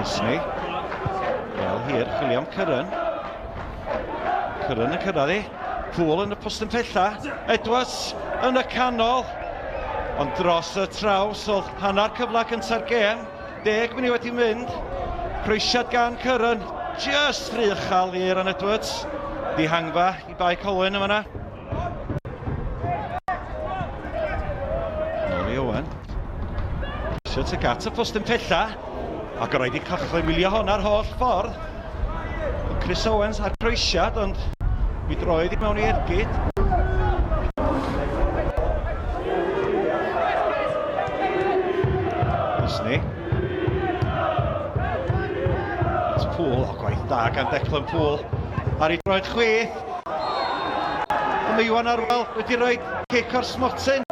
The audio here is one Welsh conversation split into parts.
Disney. Wel hir, chwilio am Cyrryn. Cyrryn yn cyrraedd i. Pŵl yn y post yn pella. Edwards yn y canol. Ond dros y traws oedd hanner cyfle gyntaf gêm. 10 munud wedi mynd. Croesiad gan Cyrryn. Just rhy uchel i'r an Edwards. Dihangfa i Bae Colwyn yma na. Nôl i Owen. Croesiad y gat y post yn pella. Ac yr oedd i Coughlin milio hwnna'r holl ffordd. Chris Owens ar croesiad, ond mi droed i mewn i ergyd. Disney. It's Pool, o gwaith da gan Declan Pool. Ar ei droed chwith. A mae Iwan Arwel wedi rhoi cic o'r smotyn.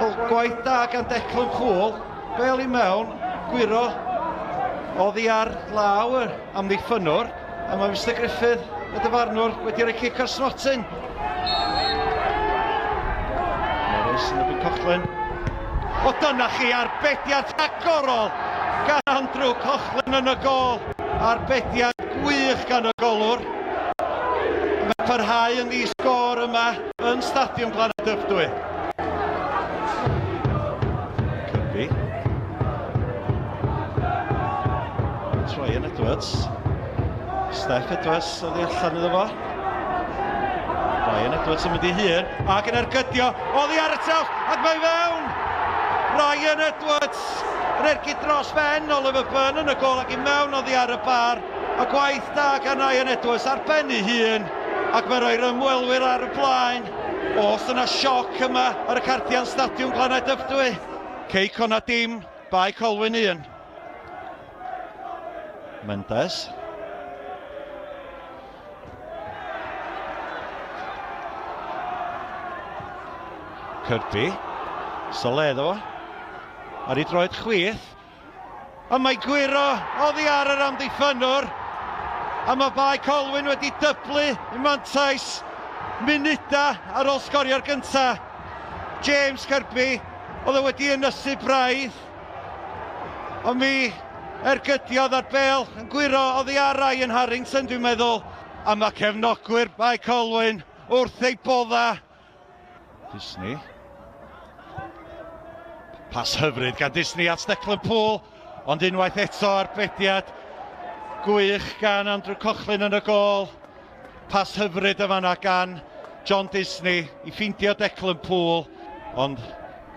O gwaith da gan Declan Pool. Bel i mewn. Gwiro oddi ar lawr am ddiffynwr, a mae Mr Griffith, y dyfarnwr, wedi rhoi cic o'r smotyn. Morris yn y byd Coughlin. O dyna chi arbediad agorol gan Andrew Coughlin yn y gol. Arbediad gwych gan y golwr. Mae'n parhau yn ddisgor yma yn Stadiwm Llanydybdwy. Kirby. Ryan Edwards. Steph Edwards oddi allan iddo fo. Ryan Edwards yn mynd i hun. Ac yn ergydio. Oddi ar y traws. Ac mae fewn. Ryan Edwards. Yn ergyd dros ben. Oliver Byrne yn y gol ac i mewn oddi ar y bar. A gwaith da gan Ryan Edwards ar ben ei hun. Ac mae rhoi'r ymwelwyr ar y blaen. Os yna sioc yma ar y cardiau Stadiwm Llanydybdwy. Cei Connah dim. Bae Colwyn 1. Mendes. Kirby. Soleddo. Ar ei droed chwith. A mae Gwiro oddi ar yr amddiffynwr. A mae Bae Colwyn wedi dyblu i mantais munuda ar ôl sgorio'r gyntaf. James Kirby oedd wedi ynysu braidd. Ond mi ergydiodd ar bel yn Gwiro oddi ar Ryan Harrington, dwi'n meddwl. A mae cefnogwyr Bae Colwyn wrth ei bodda. Disney. Pas hyfryd gan Disney at Declan Pool. Ond unwaith eto arbediad gwych gan Andrew Coughlin yn y gol. Pas hyfryd y fanna gan John Disney i ffeindio Declan Pool. Ond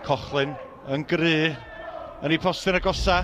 Coughlin yn gry yn ei postyn agosa.